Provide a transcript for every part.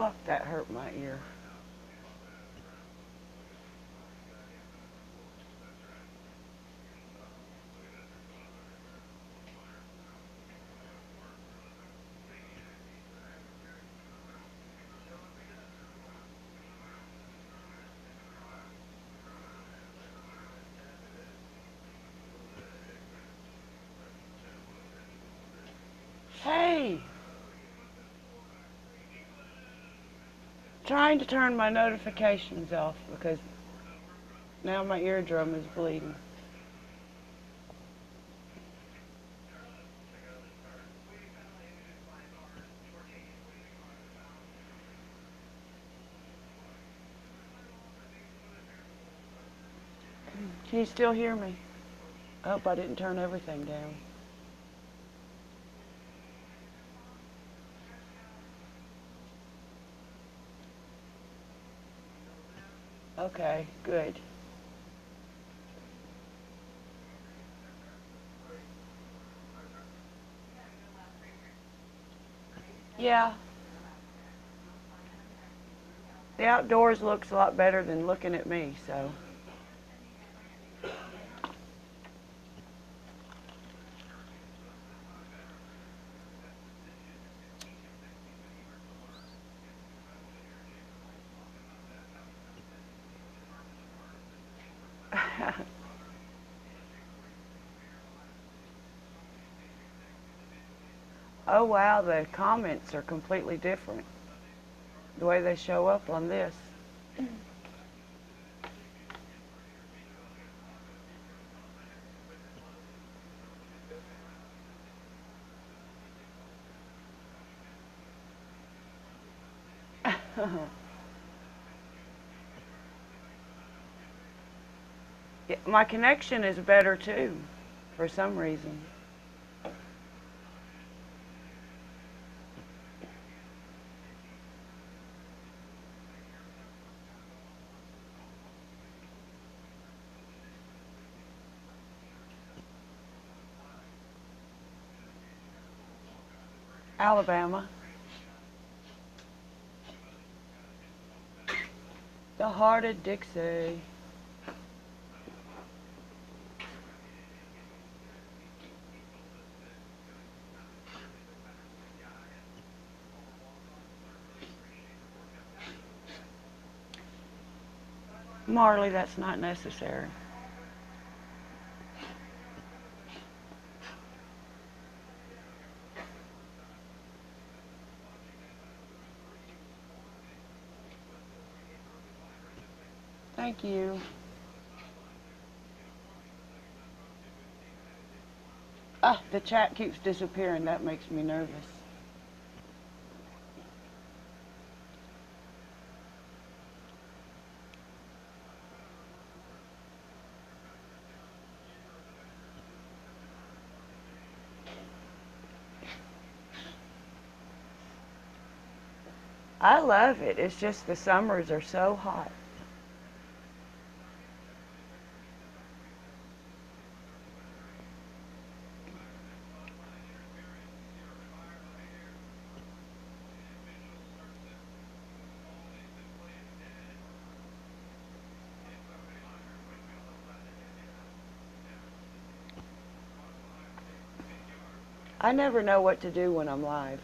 Fuck, that hurt my ear. Hey! Trying to turn my notifications off because now my eardrum is bleeding. Can you still hear me? I hope I didn't turn everything down. Okay, good. Yeah, the outdoors looks a lot better than looking at me, so. Oh wow, the comments are completely different. The way they show up on this. Yeah, my connection is better too, for some reason. Alabama. The heart of Dixie. Marley, that's not necessary. Thank you. Ah, the chat keeps disappearing. That makes me nervous. I love it. It's just the summers are so hot. I never know what to do when I'm live.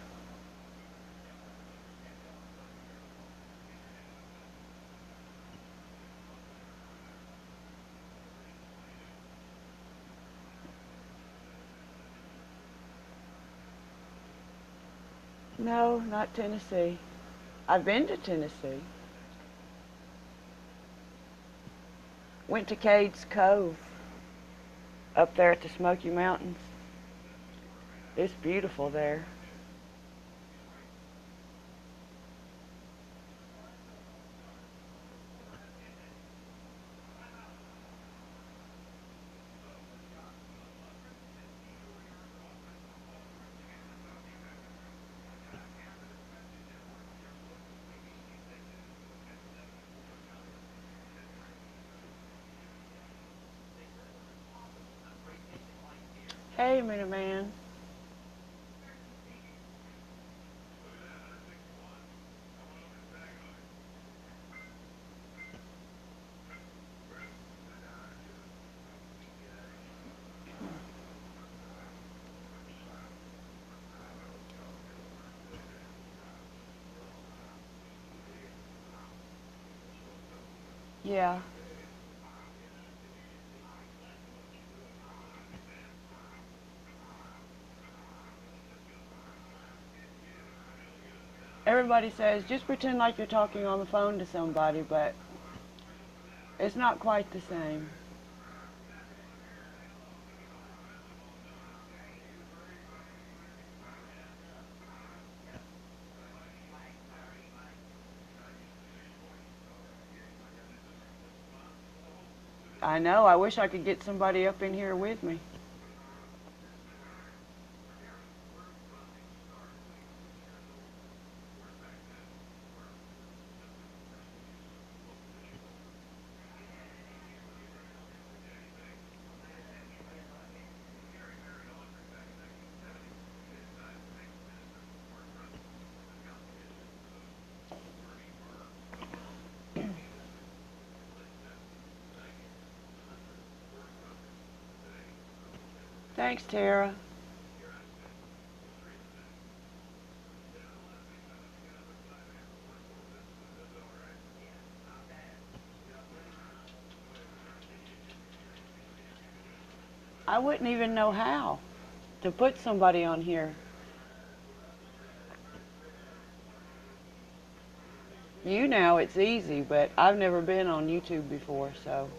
No, not Tennessee. I've been to Tennessee. Went to Cades Cove up there at the Smoky Mountains. It's beautiful there. Hey, Minute Man. Yeah. Everybody says just pretend like you're talking on the phone to somebody, but it's not quite the same. I know. I wish I could get somebody up in here with me. Thanks, Tara. I wouldn't even know how to put somebody on here. You now, it's easy, but I've never been on YouTube before, so.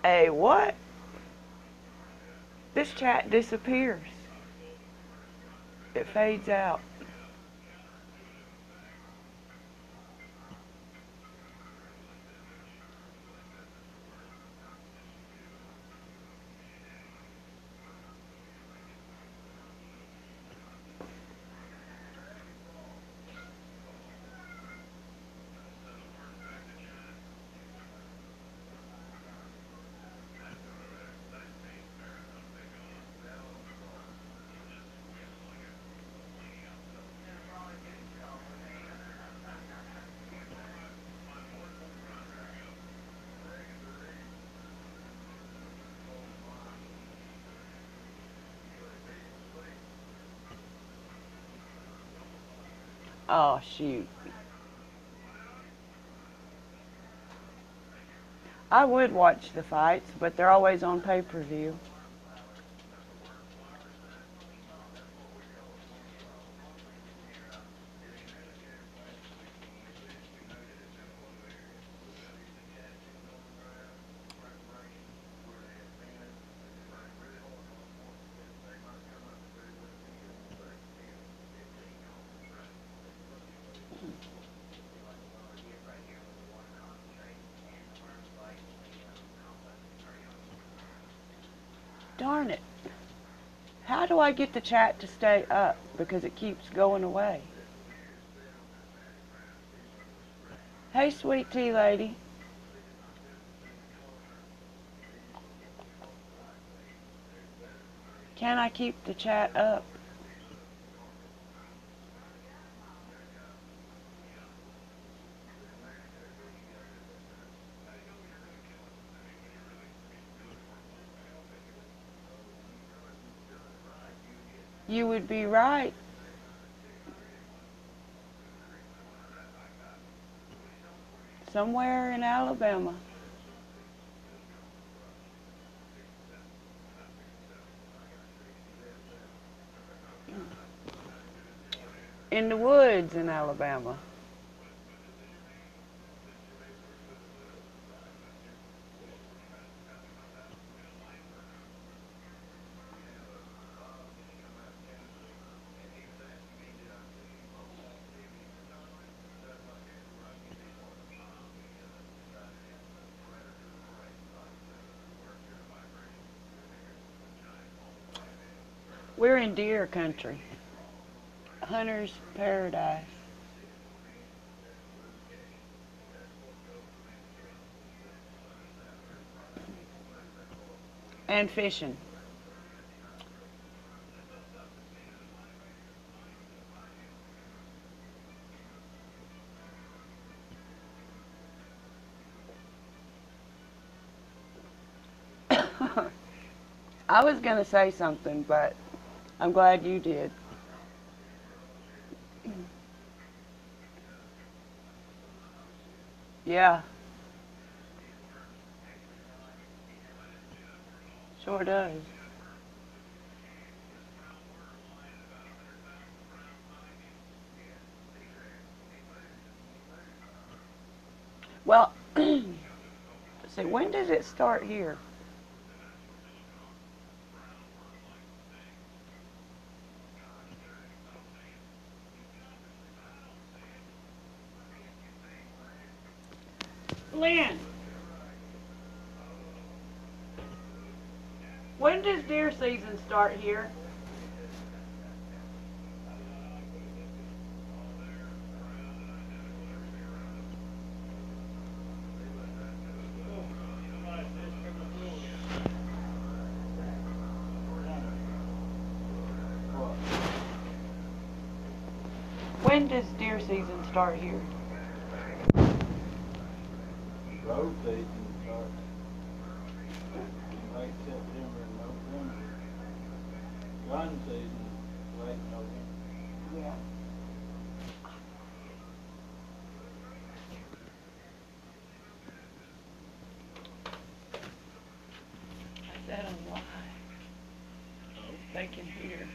Hey, what? This chat disappears. It fades out. Oh, shoot. I would watch the fights, but they're always on pay-per-view. Darn it. How do I get the chat to stay up? Because it keeps going away. Hey, sweet tea lady. Can I keep the chat up? You would be right. Somewhere in Alabama. In the woods in Alabama. We're in deer country. Hunter's paradise. And fishing. I was going to say something, but I'm glad you did. Yeah, sure does. Well, let's see, when does it start here? Lynn, when does deer season start here? When does deer season start here? Road season starts in late September and November. Gun season late November. Yeah. I said I'm live. They can hear.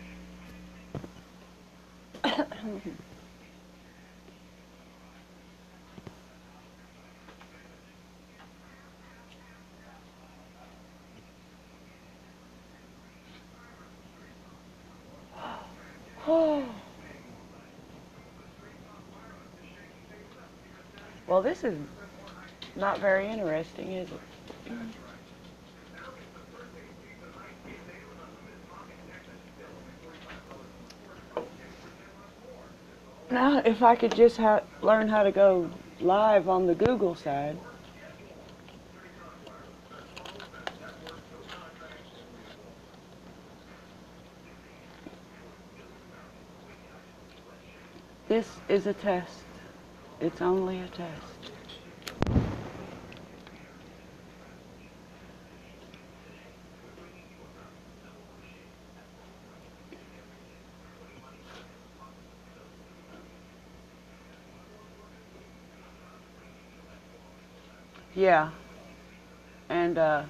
Well, this is not very interesting, is it? Now, if I could just learn how to go live on the Google side. This is a test. It's only a test. Yeah. And the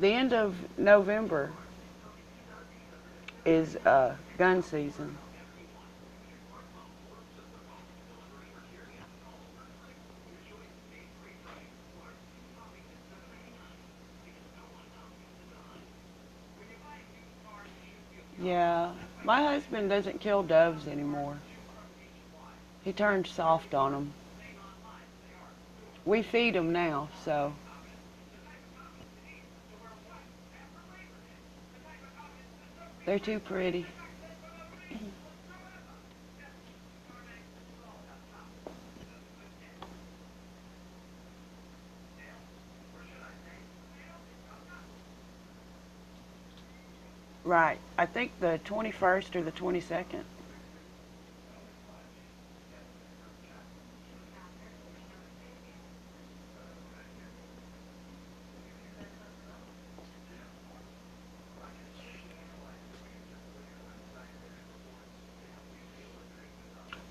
end of November is gun season. Yeah. My husband doesn't kill doves anymore. He turned soft on them. We feed them now, so. They're too pretty. Right. I think the 21st or the 22nd.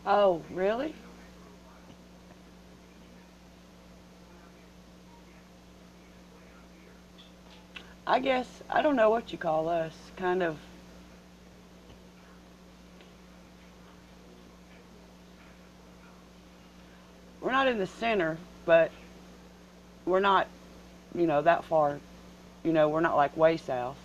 Oh, really? I guess, I don't know what you call us. Kind of, we're not in the center, but we're not, that far. We're not like way south.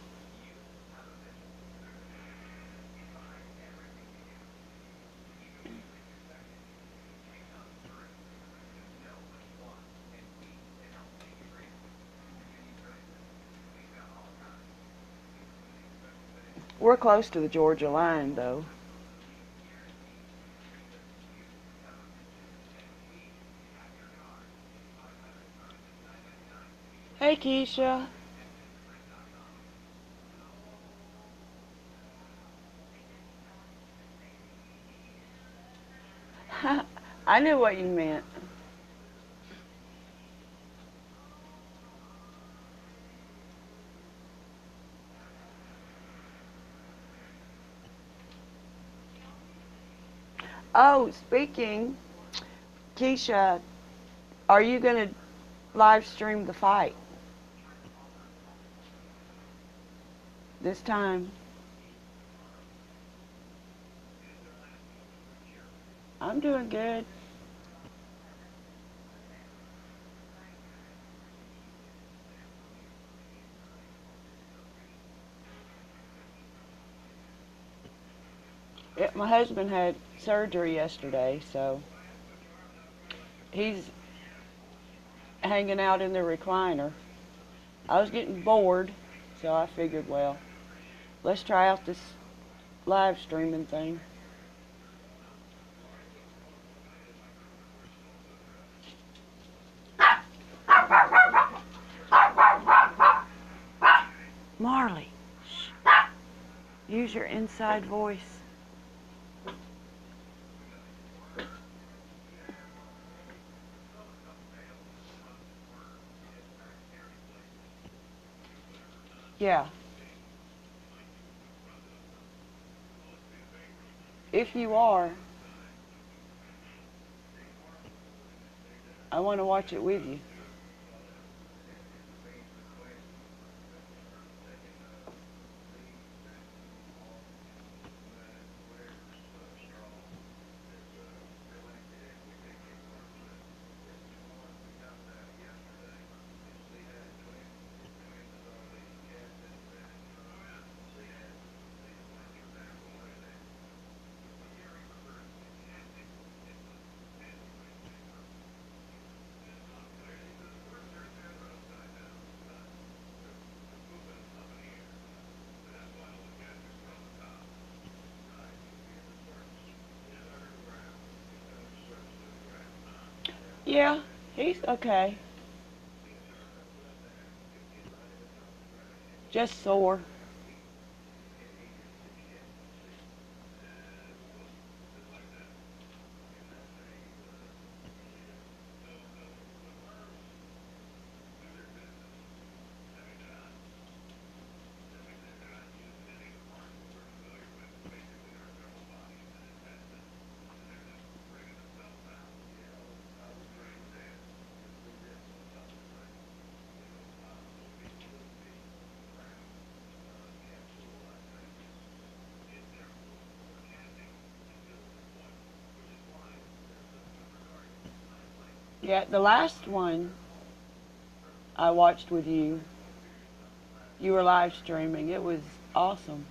We're close to the Georgia line, though. Hey, Keisha. I knew what you meant. Oh, speaking, Keisha, are you going to live stream the fight this time? I'm doing good. My husband had surgery yesterday, so he's hanging out in the recliner. I was getting bored, so I figured, well, let's try out this live streaming thing. Marley, shh. Use your inside voice. Yeah. If you are, I want to watch it with you. Yeah, he's okay. Just sore. Yeah, the last one I watched with you, you were live streaming. It was awesome.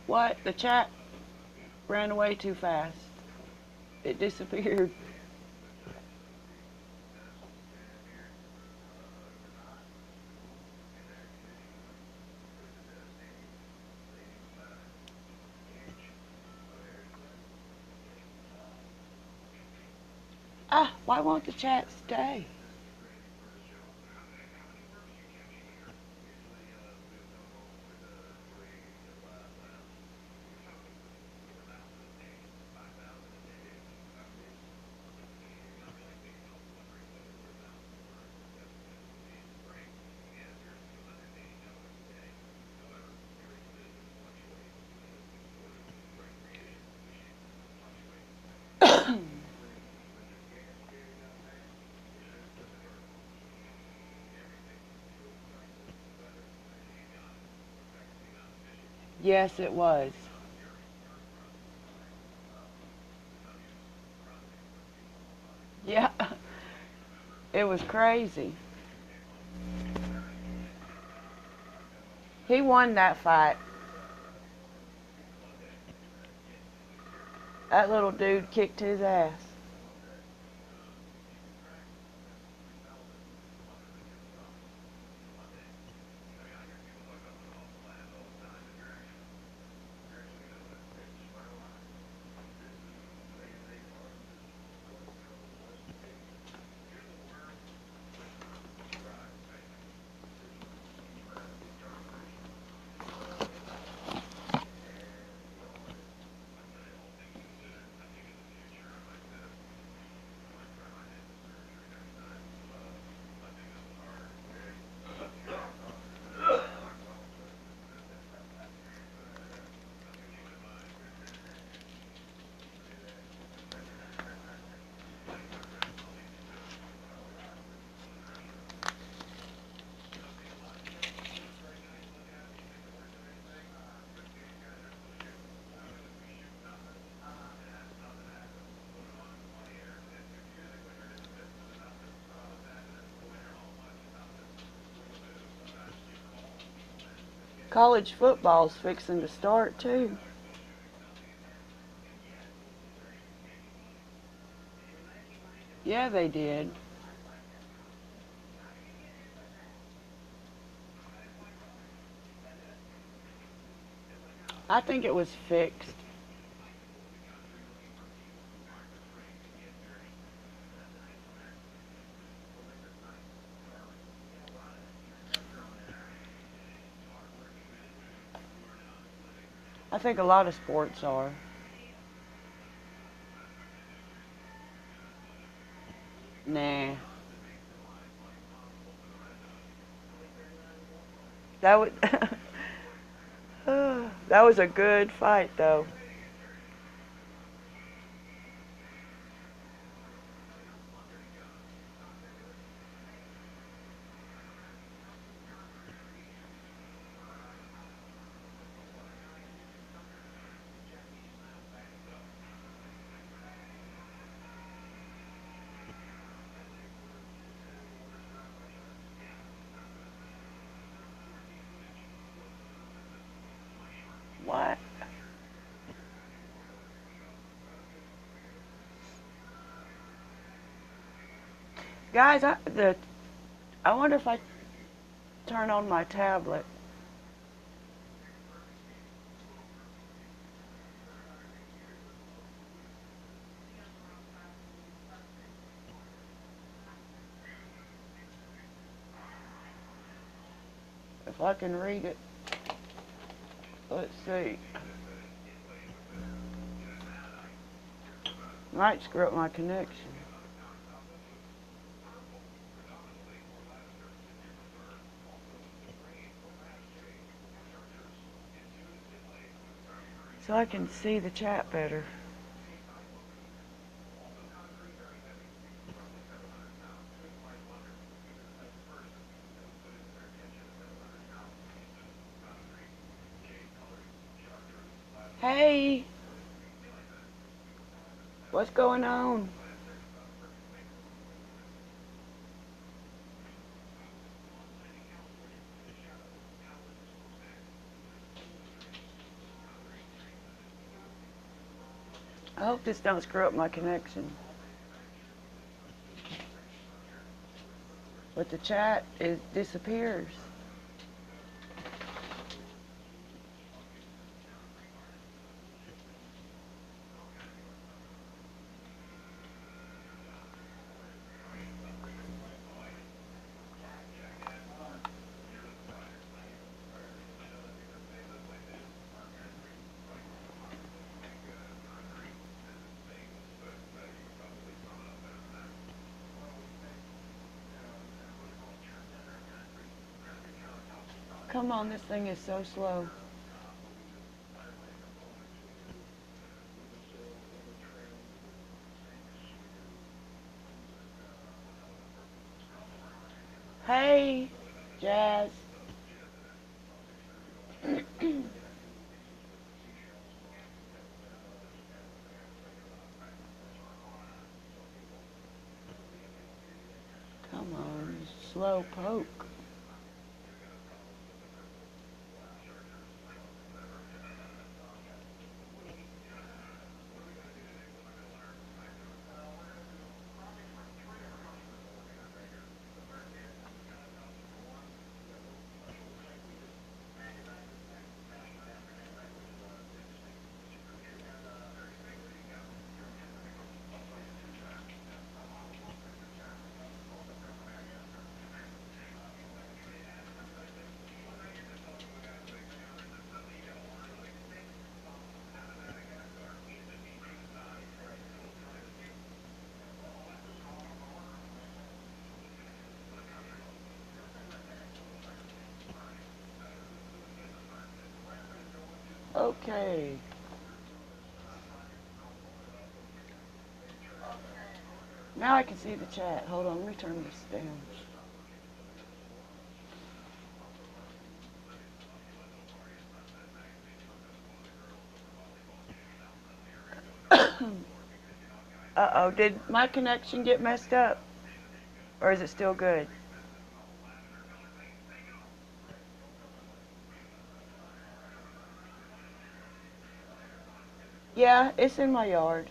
What? The chat ran away too fast. It disappeared. Ah, why won't the chat stay? Yes, it was. Yeah, it was crazy. He won that fight. That little dude kicked his ass. College football's fixing to start too. Yeah, they did. I think it was fixed. I think a lot of sports are. Nah. That was that was a good fight though. What? Guys, I wonder if I turn on my tablet. If I can read it. Let's see. Might screw up my connection. So I can see the chat better. Hey, what's going on? I hope this don't screw up my connection. But the chat, it disappears. Come on, this thing is so slow. Hey, Jazz. Come on, you slow poke. Okay. Now I can see the chat. Hold on, let me turn this down. Uh-oh, did my connection get messed up? Or is it still good? Yeah, it's in my yard.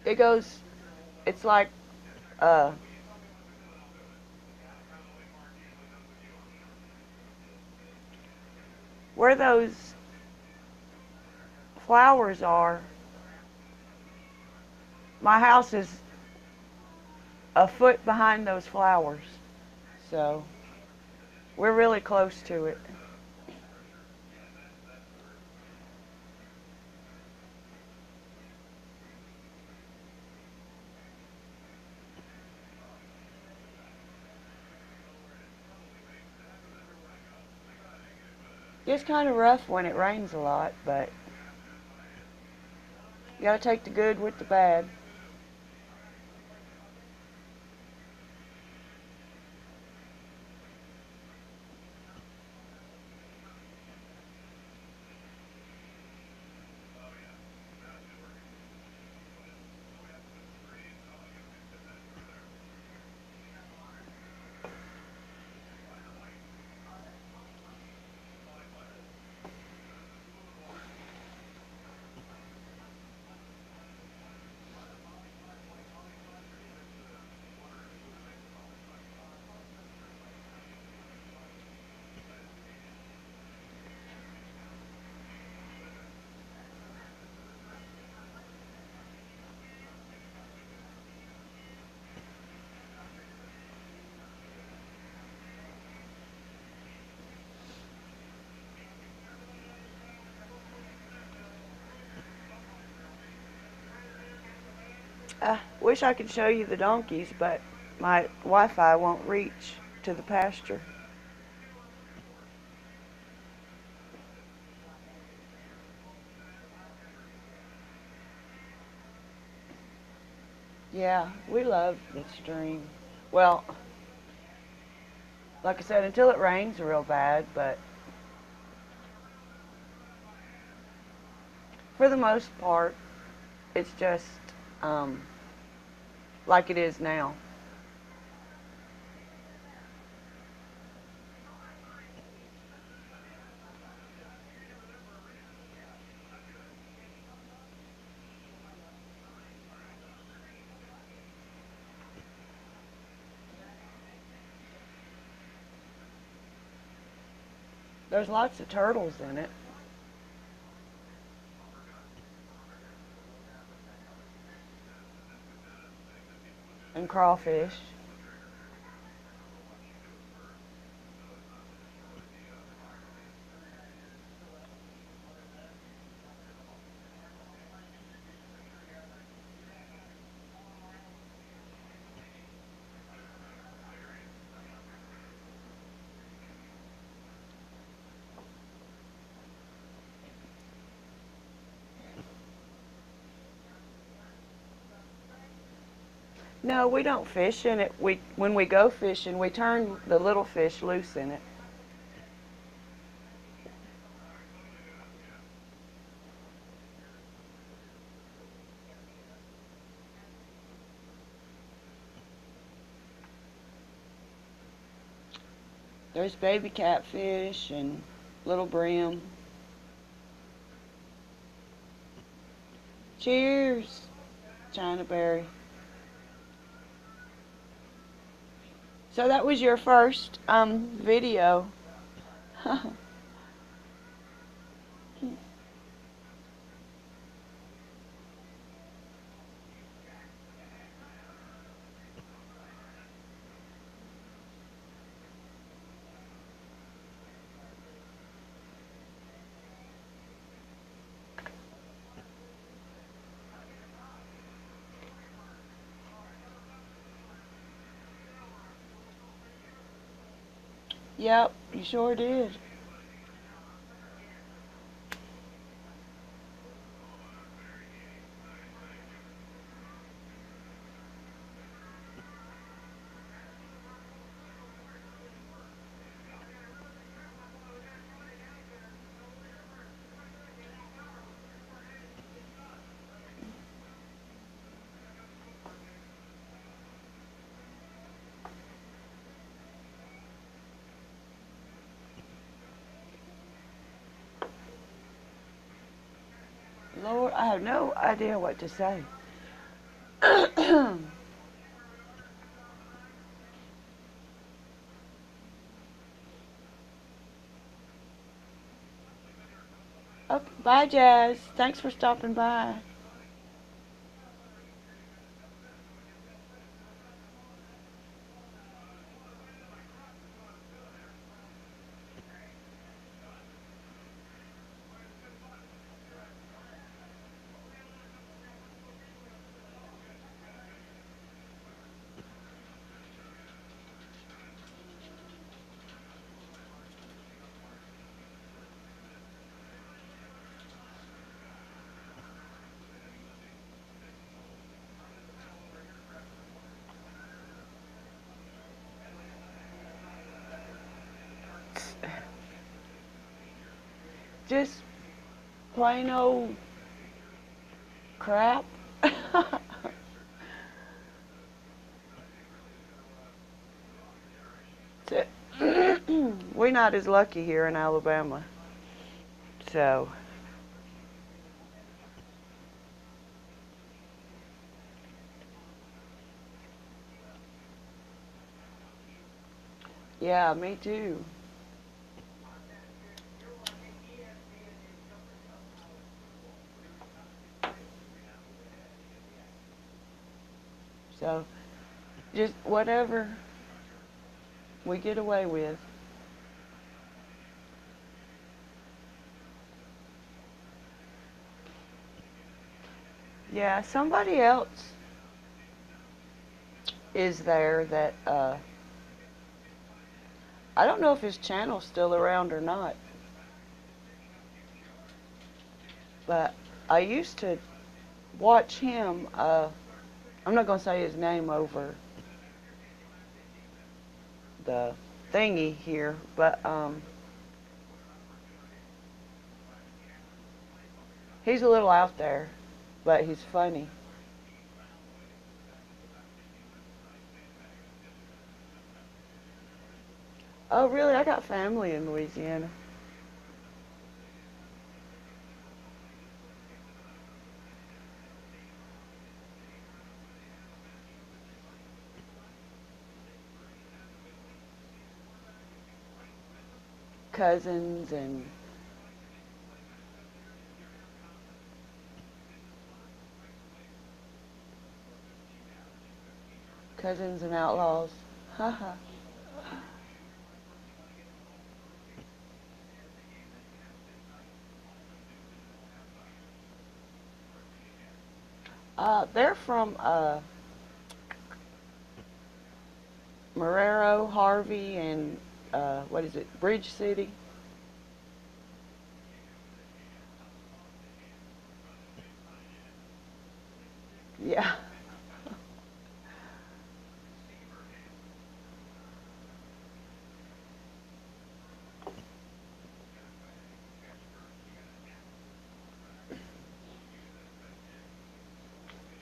It goes, it's like, uh, where those flowers are, my house is a foot behind those flowers. So, we're really close to it. It's kind of rough when it rains a lot, but you gotta take the good with the bad. I wish I could show you the donkeys, but my Wi-Fi won't reach to the pasture. Yeah, we love the stream. Well, like I said, until it rains real bad, but for the most part, it's just um, like it is now. There's lots of turtles in it and crawfish. No, we don't fish in it. When we go fishing, we turn the little fish loose in it. There's baby catfish and little brim. Cheers, China Berry. So that was your first video. Yep, you sure did. Lord, I have no idea what to say. Okay, bye, Jazz. Thanks for stopping by. Just plain old crap. We're not as lucky here in Alabama. So, yeah, me too. So, just whatever we get away with. Yeah, somebody else is there that, I don't know if his channel's still around or not, but I used to watch him, I'm not going to say his name over the thingy here, but, he's a little out there, but he's funny. Oh, really? I got family in Louisiana. Cousins and cousins and outlaws. Haha. They're from Marrero, Harvey, and what is it, Bridge City? Yeah.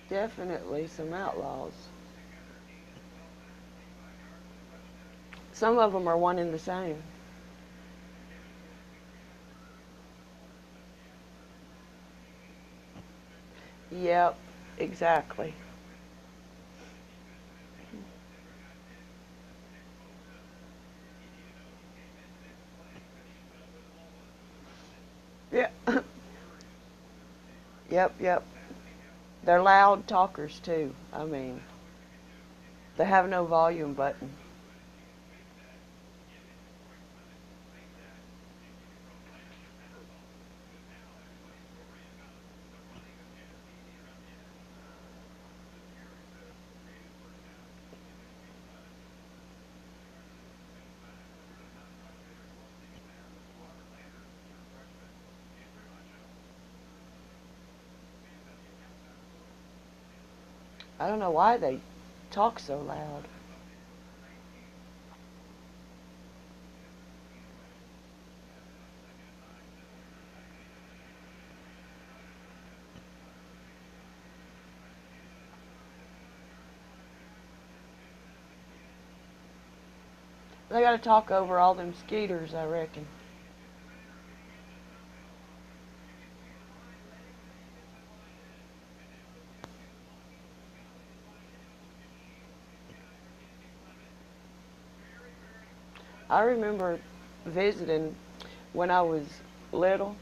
Definitely some outlaws. Some of them are one and the same. Yep, exactly. Yeah. Yep, yep. They're loud talkers too. I mean, they have no volume button. I don't know why they talk so loud. They got to talk over all them skeeters, I reckon. I remember visiting when I was little,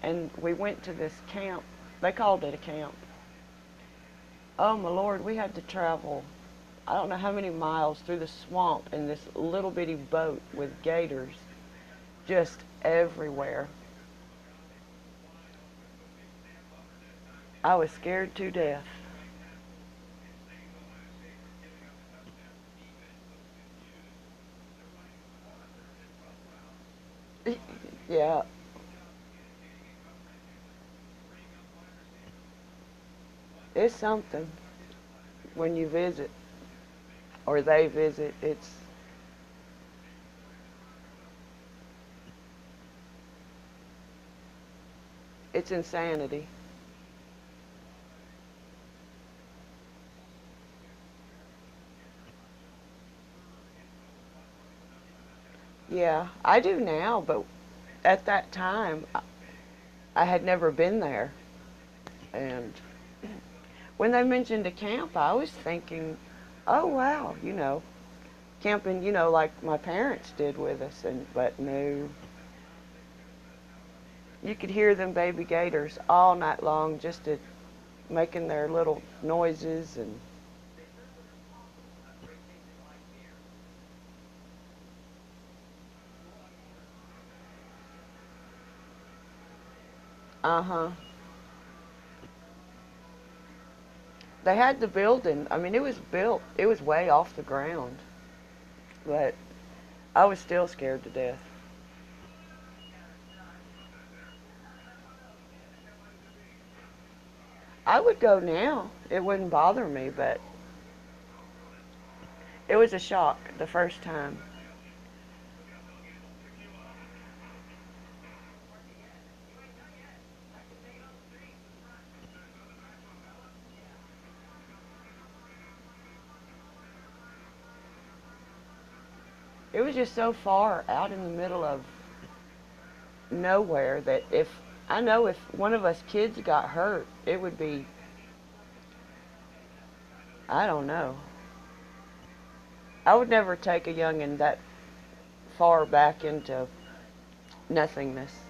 and we went to this camp. They called it a camp. Oh my Lord, we had to travel, I don't know how many miles through the swamp in this little bitty boat with gators just everywhere. I was scared to death. Yeah, it's something when you visit or they visit. It's insanity. Yeah, I do now, but at that time I had never been there. And when they mentioned a camp, I was thinking, oh wow, camping, like my parents did with us. And but no, you could hear them baby gators all night long, just making their little noises and uh-huh. They had the building. I mean, it was built. It was way off the ground, but I was still scared to death. I would go now. It wouldn't bother me, but it was a shock the first time. It was just so far out in the middle of nowhere that if one of us kids got hurt, it would be, I don't know. I would never take a youngin' that far back into nothingness.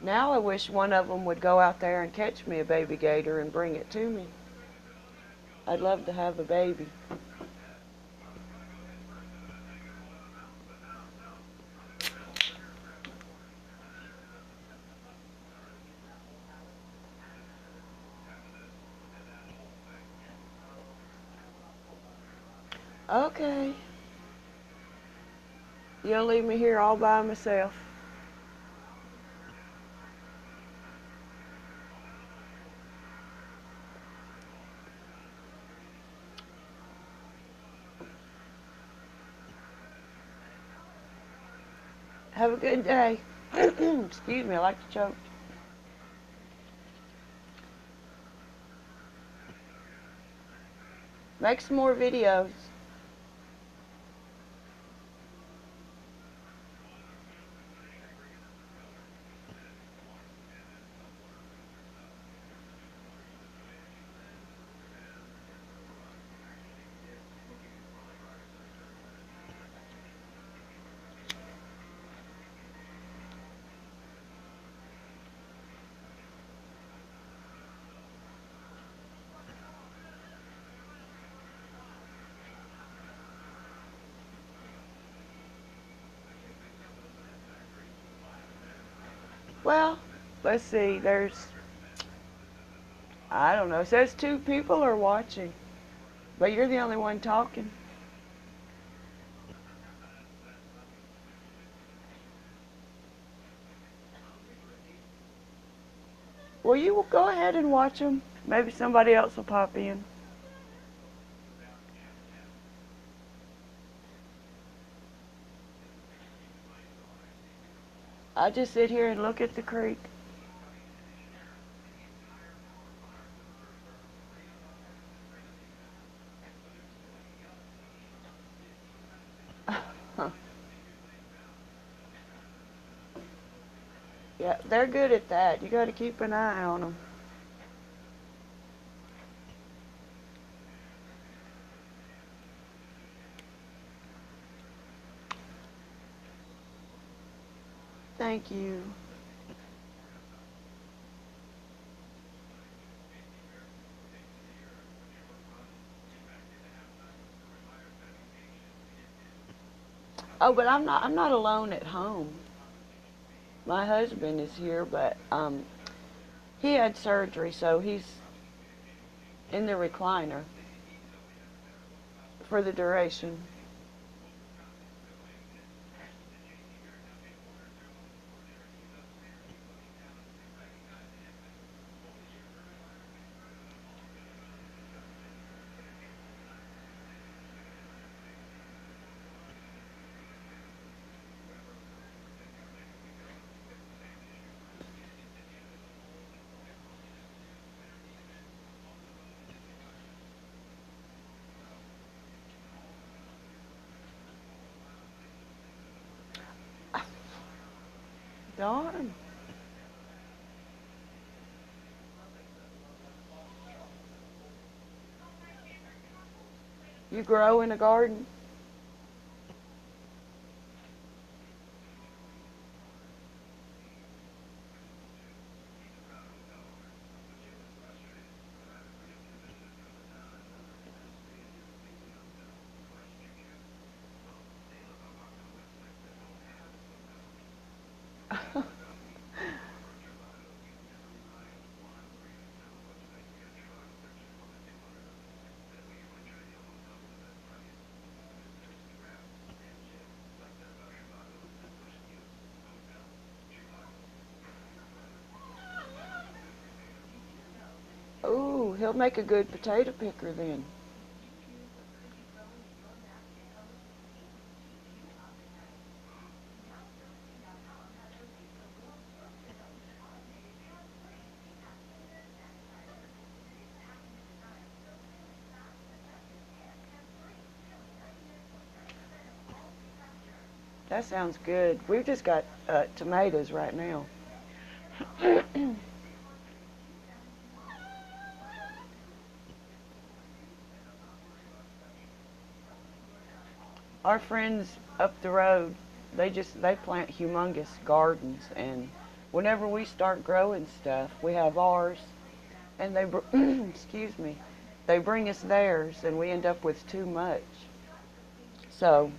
Now I wish one of them would go out there and catch me a baby gator and bring it to me. I'd love to have a baby. Okay. You'll leave me here all by myself. Have a good day. Excuse me, I like to choke. Make some more videos. Well, let's see, I don't know, it says 2 people are watching, but you're the only one talking. Well, you will go ahead and watch them. Maybe somebody else will pop in. I just sit here and look at the creek. Yeah, they're good at that. You got to keep an eye on them. Thank you. Oh, but I'm not alone at home. My husband is here, but he had surgery, so he's in the recliner for the duration. Darn. You grow in a garden? Ooh, he'll make a good potato picker then. That sounds good. We've just got tomatoes right now. Our friends up the road, they plant humongous gardens, and whenever we start growing stuff, we have ours, and excuse me, they bring us theirs, and we end up with too much. So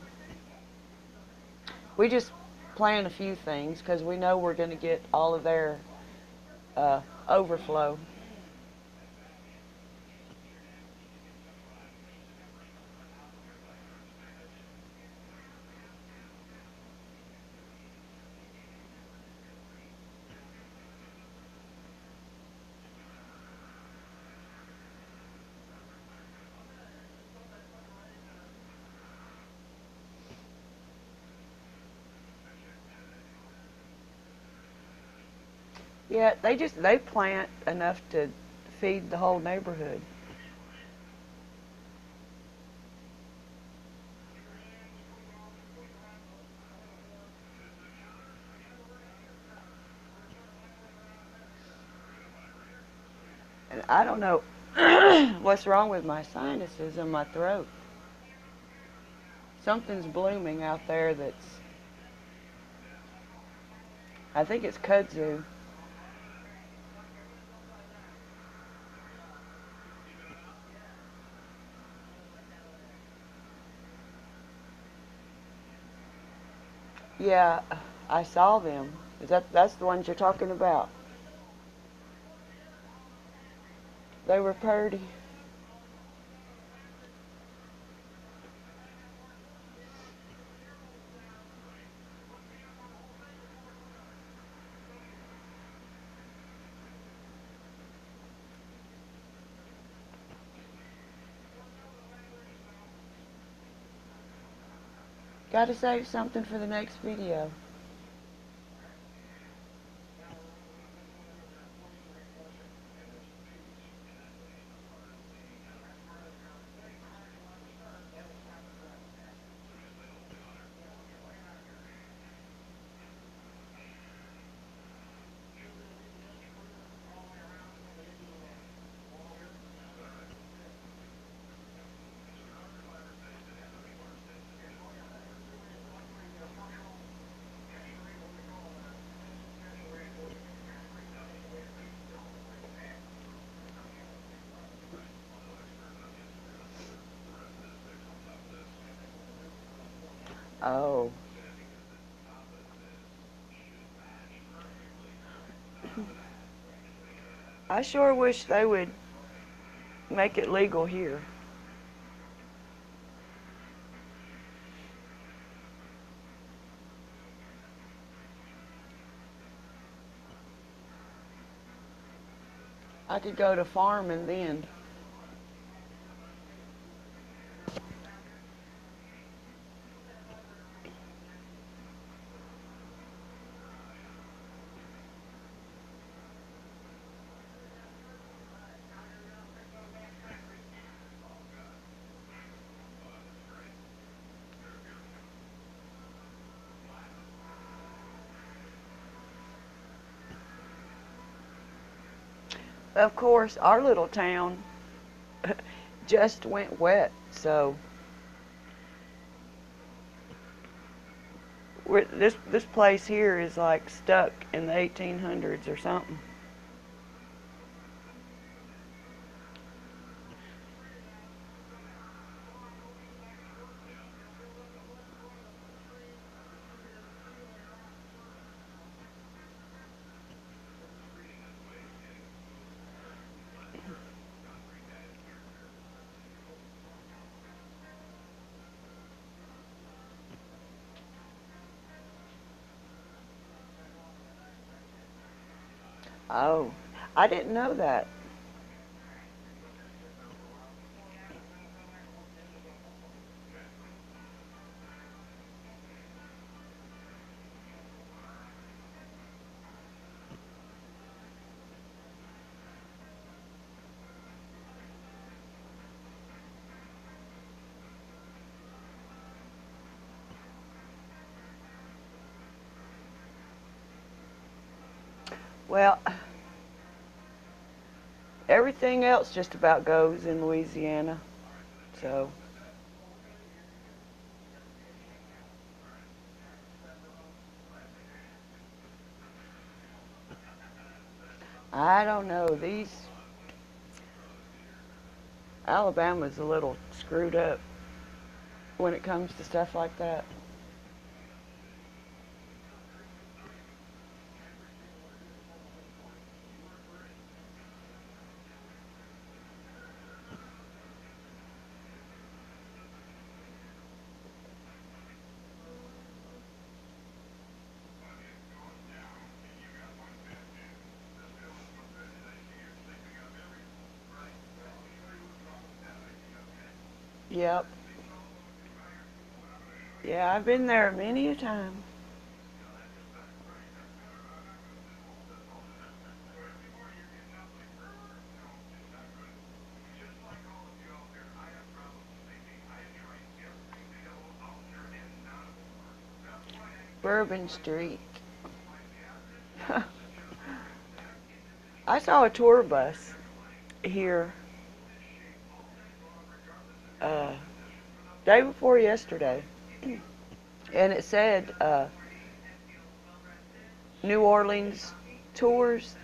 we just plant a few things because we know we're going to get all of their overflow. Yeah, they plant enough to feed the whole neighborhood. And I don't know what's wrong with my sinuses and my throat. Something's blooming out there that's, I think it's kudzu. Yeah, I saw them. That's the ones you're talking about? They were purty. Gotta save something for the next video. Oh. I sure wish they would make it legal here. I could go to farming then. Of course, our little town just went wet, so this place here is like stuck in the 1800s or something. Oh, I didn't know that. Well, everything else just about goes in Louisiana, so I don't know. Alabama's a little screwed up when it comes to stuff like that. Yep. Yeah, I've been there many a time. Bourbon Street. I saw a tour bus here uh, day before yesterday, and it said New Orleans tours,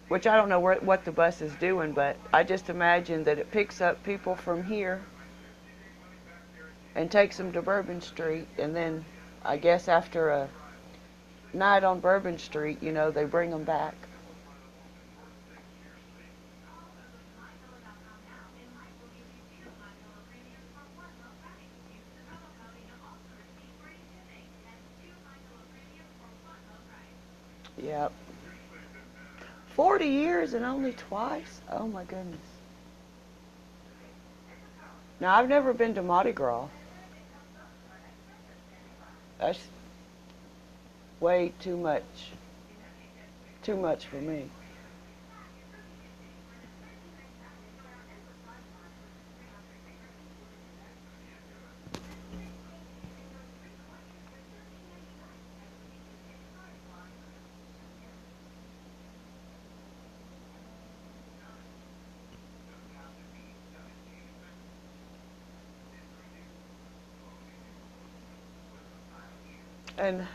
which I don't know what the bus is doing, but I just imagine that it picks up people from here and takes them to Bourbon Street, and then I guess after a night on Bourbon Street, you know, they bring them back. Yep. 40 years and only twice? Oh my goodness. Now, I've never been to Mardi Gras. That's way too much. Too much for me. And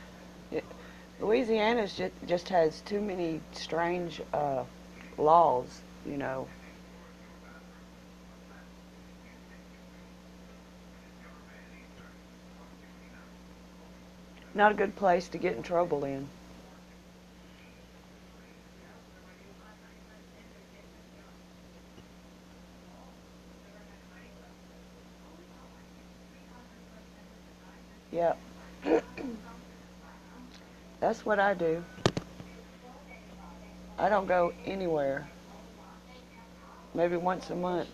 Louisiana just has too many strange laws, you know. Not a good place to get in trouble in. Yep. That's what I do. I don't go anywhere. Maybe once a month.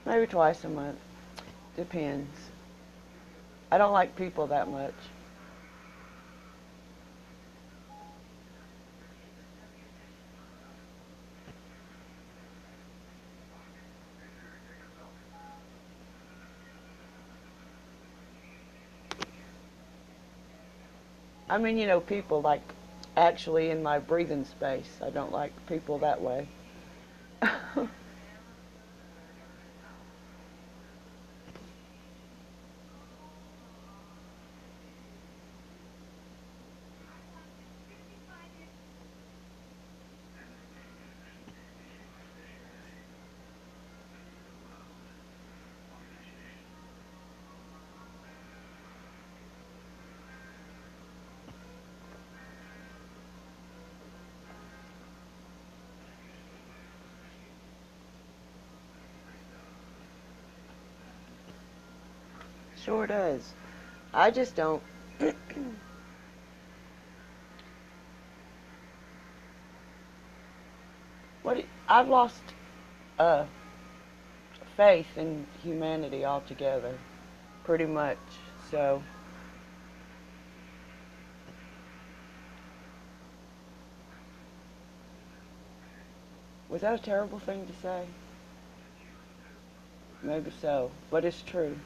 Maybe twice a month. Depends. I don't like people that much. I mean, you know, people like actually in my breathing space. I don't like people that way. Sure does. I just don't. I've lost uh, faith in humanity altogether, pretty much. So, was that a terrible thing to say? Maybe so, but it's true.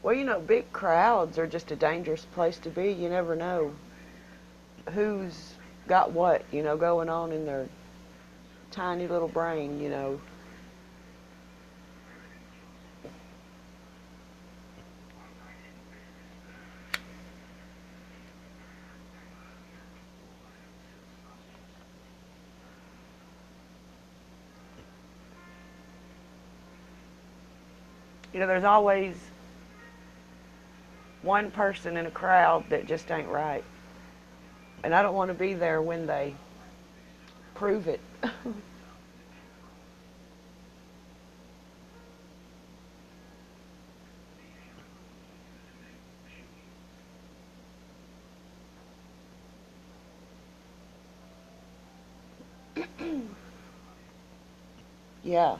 Well, you know, big crowds are just a dangerous place to be. You never know who's got what, you know, going on in their tiny little brain, you know. You know, there's always one person in a crowd that just ain't right. And I don't want to be there when they prove it. Yeah,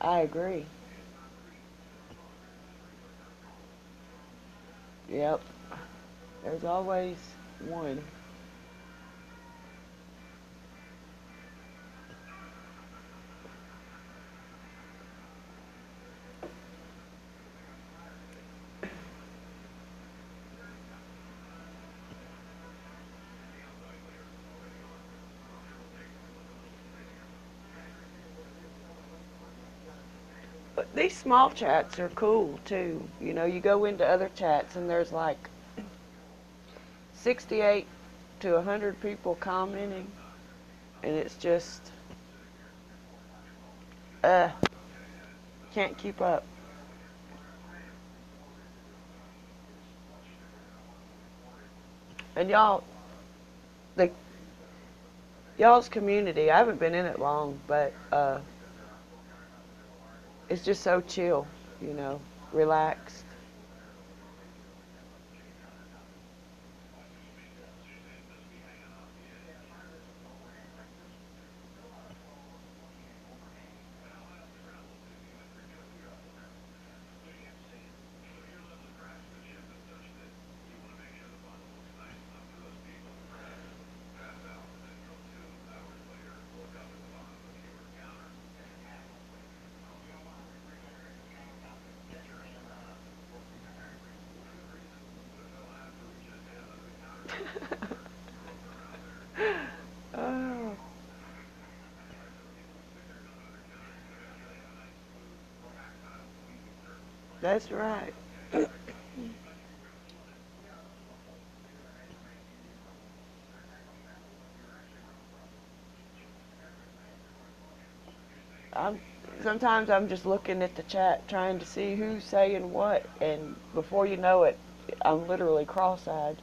I agree. Yep. There's always one. But these small chats are cool too. You know, you go into other chats and there's like 68 to 100 people commenting, and it's just, uh, can't keep up. And the y'all's community, I haven't been in it long, but it's just so chill, you know, relaxed. Oh, that's right. I'm Sometimes I'm just looking at the chat trying to see who's saying what, and before you know it, I'm literally cross-eyed.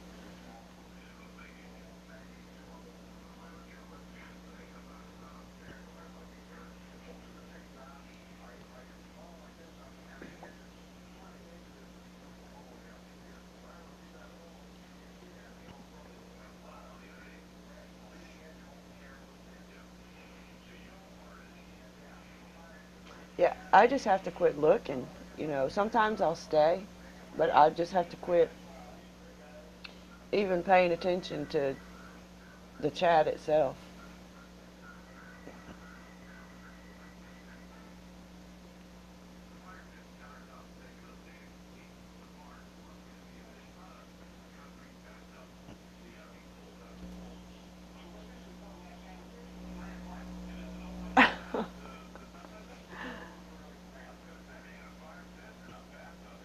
Yeah, I just have to quit looking. You know, sometimes I'll stay, but I just have to quit even paying attention to the chat itself.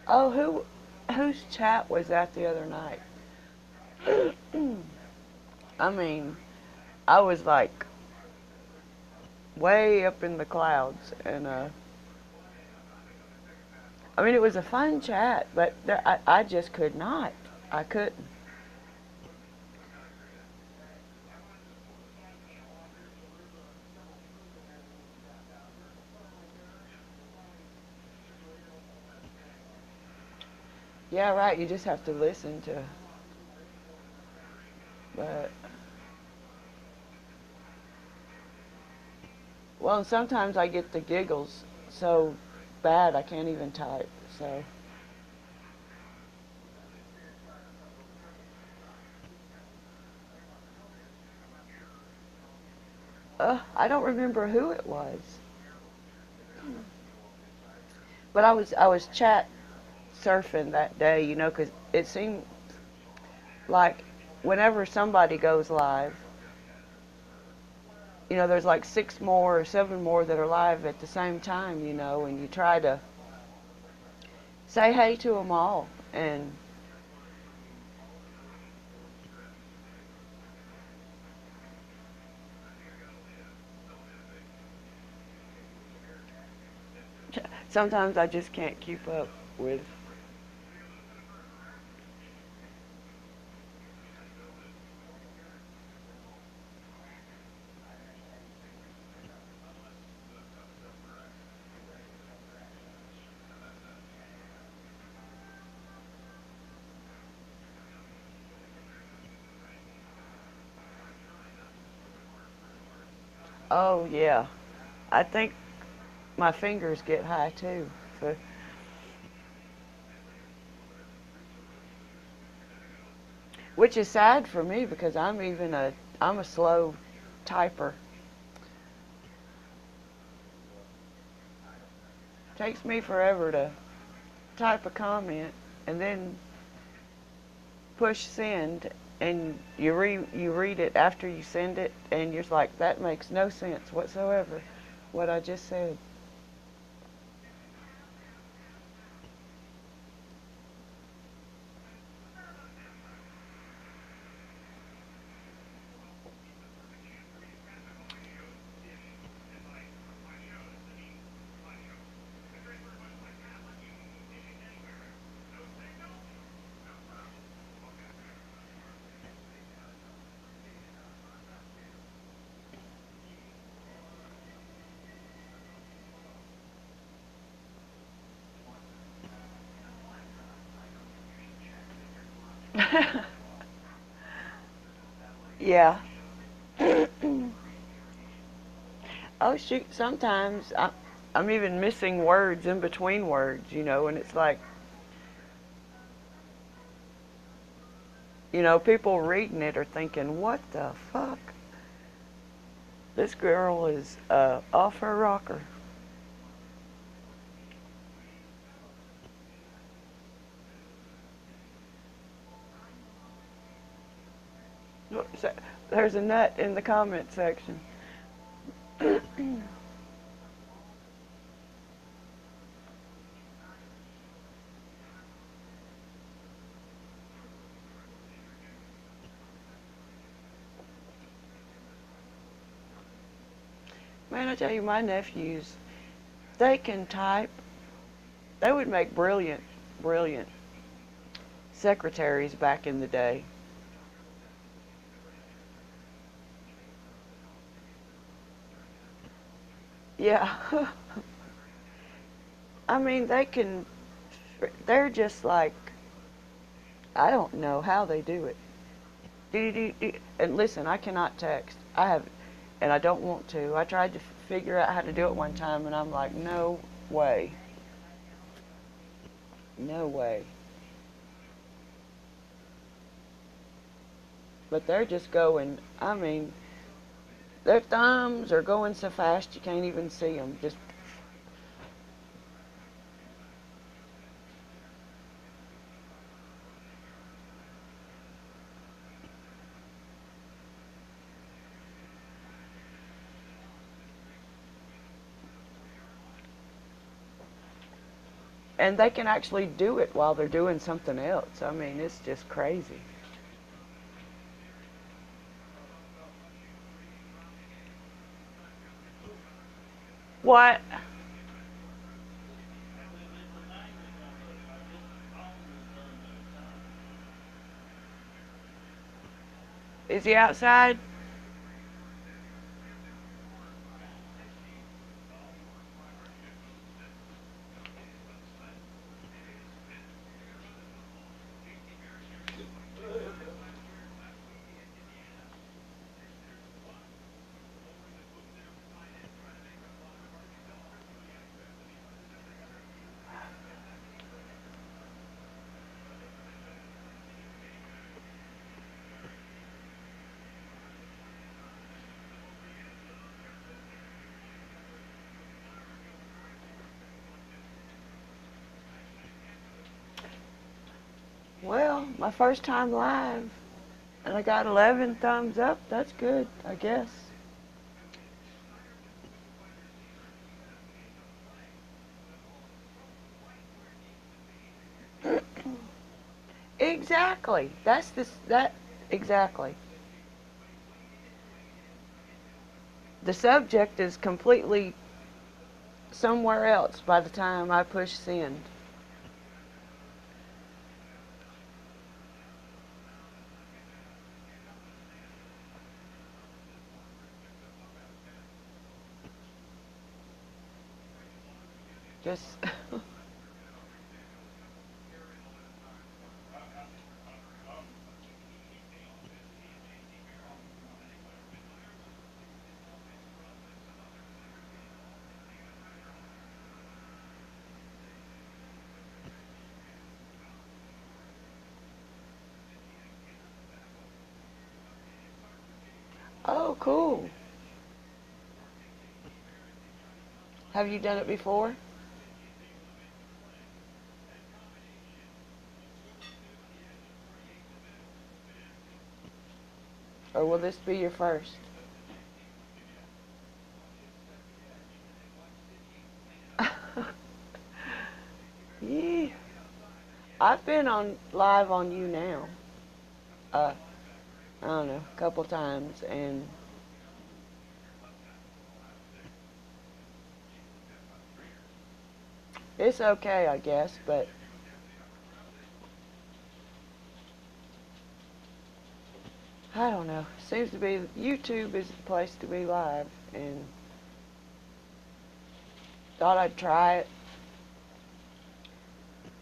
Oh, whose chat was that the other night? I mean, I was like way up in the clouds, and I mean, it was a fun chat, but I just could not. I couldn't. Yeah, right. You just have to listen to. But well, and sometimes I get the giggles so bad I can't even type. So I don't remember who it was, but I was chat surfing that day, you know, because it seemed like whenever somebody goes live, you know, there's like six more or seven more that are live at the same time, you know, and you try to say hey to them all. And sometimes I just can't keep up with. Oh yeah. I think my fingers get high too. So, which is sad for me because I'm a slow typer. Takes me forever to type a comment and then push send, and you read it after you send it and you're like, that makes no sense whatsoever what I just said. Yeah. Oh shoot, sometimes I'm even missing words in between words, and it's like, people reading it are thinking, what the fuck? This girl is off her rocker. There's a nut in the comment section. Man, I tell you, my nephews, they can type. They would make brilliant, brilliant secretaries back in the day. Yeah. I mean, they're just like, I don't know how they do it. And listen, I cannot text. And I don't want to. I tried to figure out how to do it one time, and I'm like, no way. No way. But they're just going, I mean, their thumbs are going so fast you can't even see them. Just, and they can actually do it while they're doing something else. I mean, it's just crazy. What? Is he outside? Well, my first time live, and I got 11 thumbs up. That's good, I guess. Exactly. That exactly. The subject is completely somewhere else by the time I push send. Just Oh, cool. Have you done it before? Or will this be your first? Yeah. I've been on live on You Now. Uh, I don't know, a couple times, and it's okay, I guess, but I don't know. Seems to be YouTube is the place to be live, and thought I'd try it.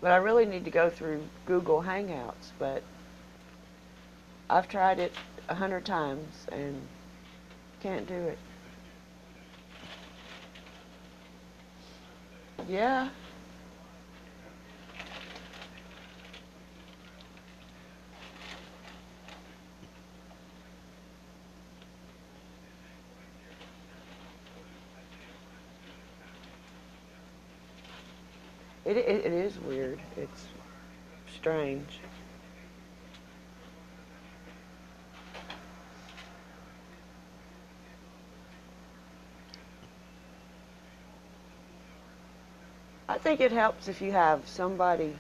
But I really need to go through Google Hangouts, but I've tried it 100 times and can't do it. Yeah, it is weird. It's strange. I think it helps if you have somebody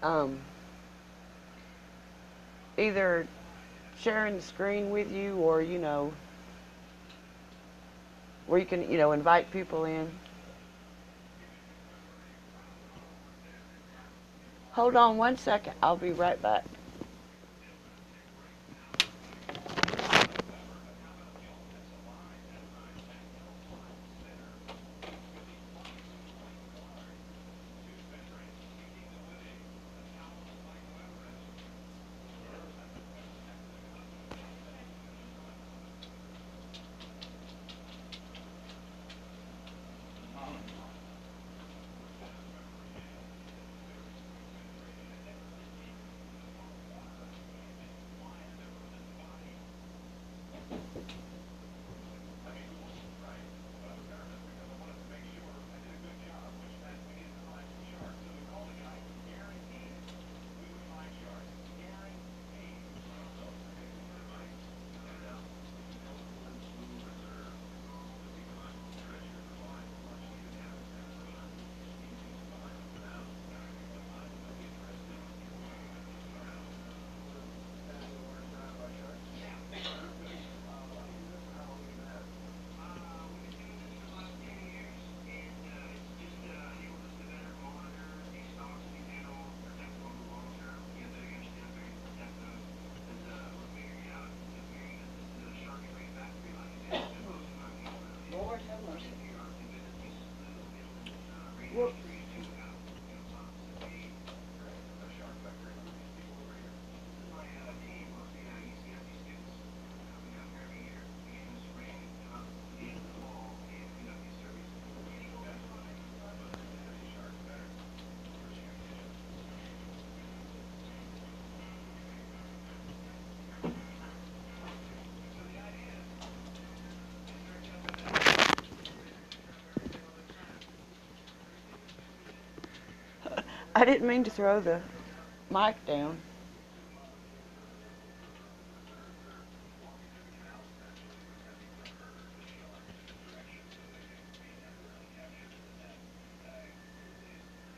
um, either sharing the screen with you or, where you can, invite people in. Hold on 1 second. I'll be right back. Lord have mercy. Whoops. I didn't mean to throw the mic down.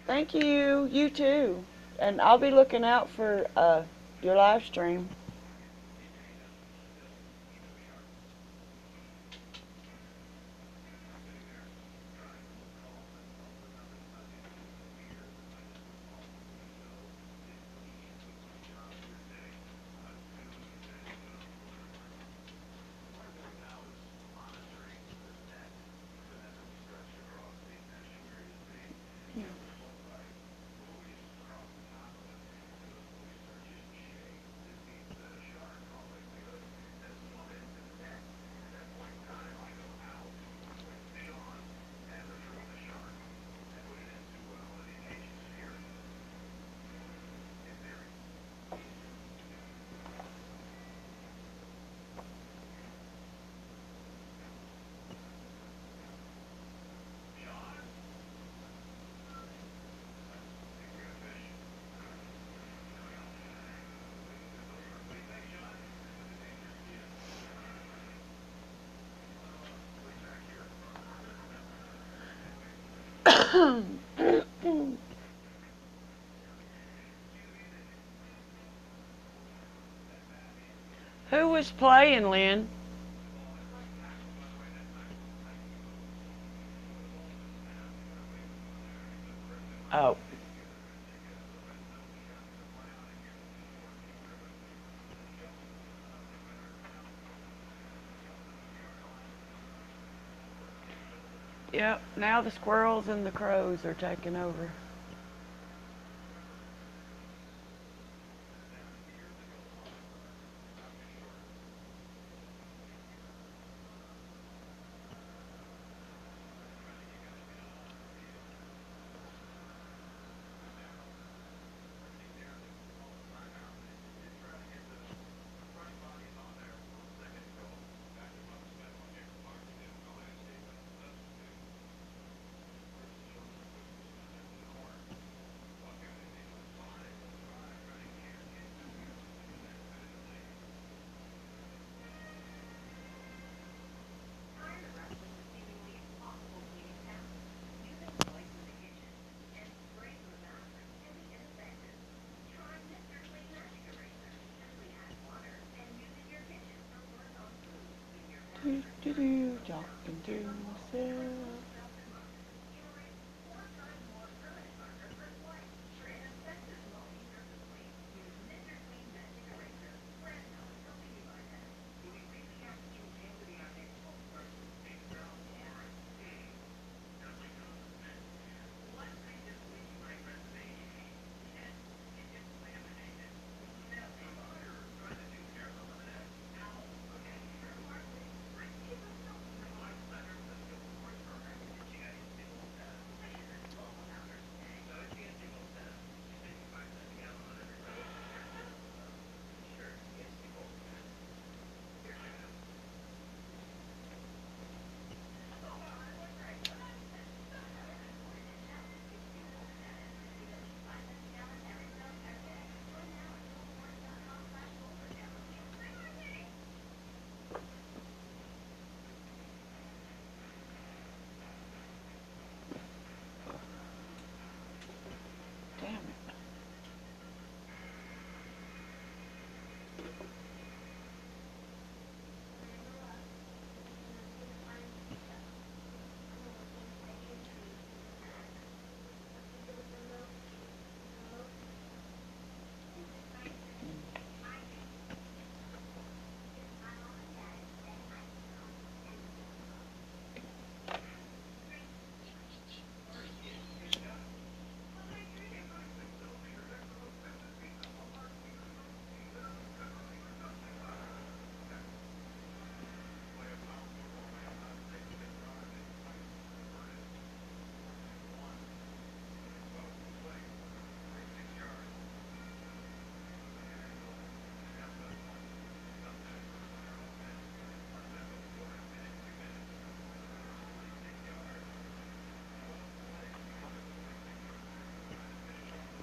Thank you. You too. And I'll be looking out for your live stream. Who was playing, Lynn? Oh. Yep, now the squirrels and the crows are taking over. Do, do, do, talking to myself. Damn it.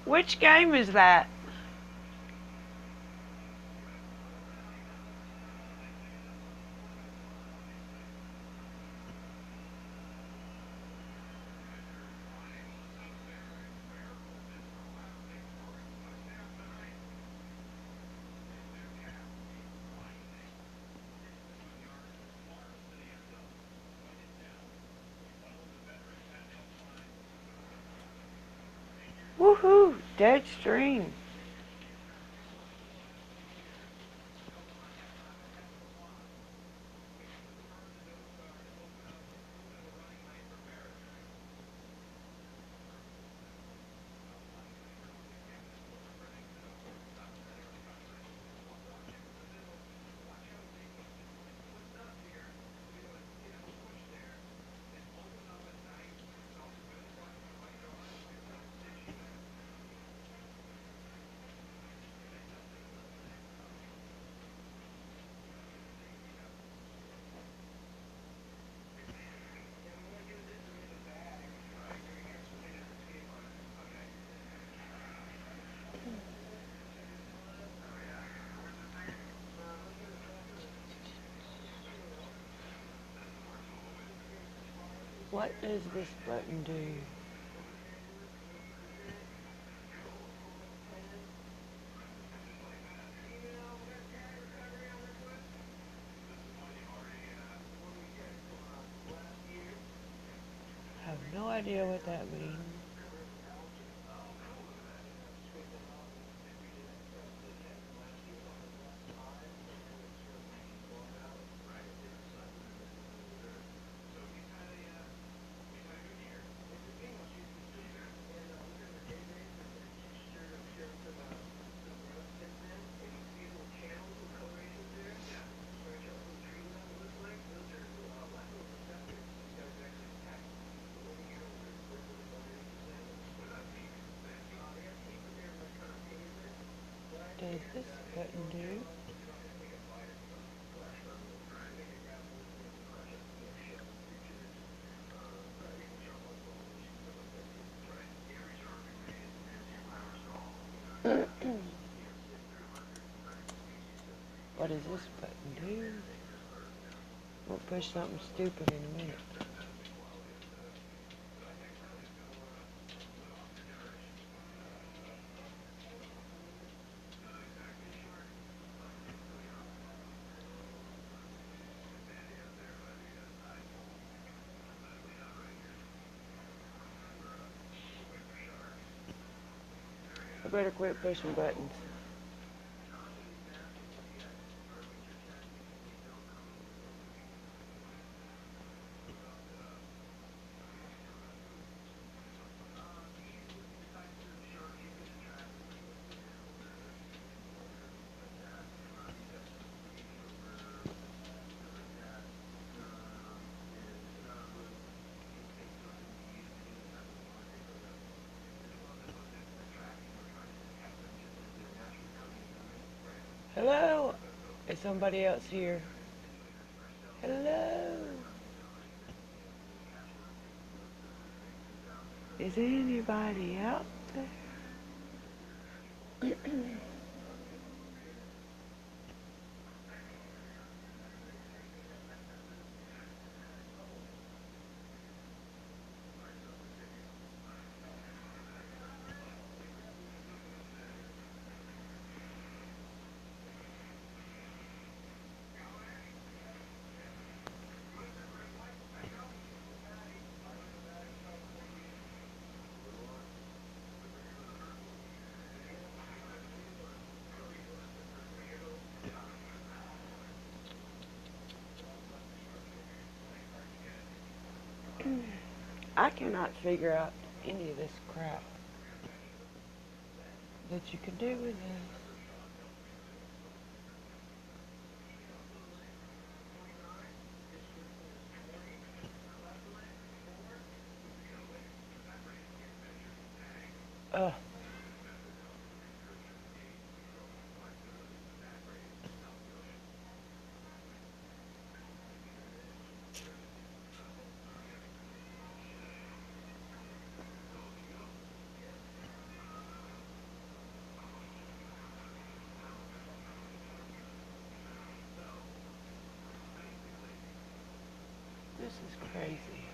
Which game is that? Woohoo! Deadstream. What does this button do? idea what that means. Does this button do? What does this button do? We'll push something stupid in a minute. I better quit pushing buttons. Hello? Is somebody else here? Hello? Is anybody out there? I cannot figure out any of this crap that you can do with this. Ugh. This is crazy.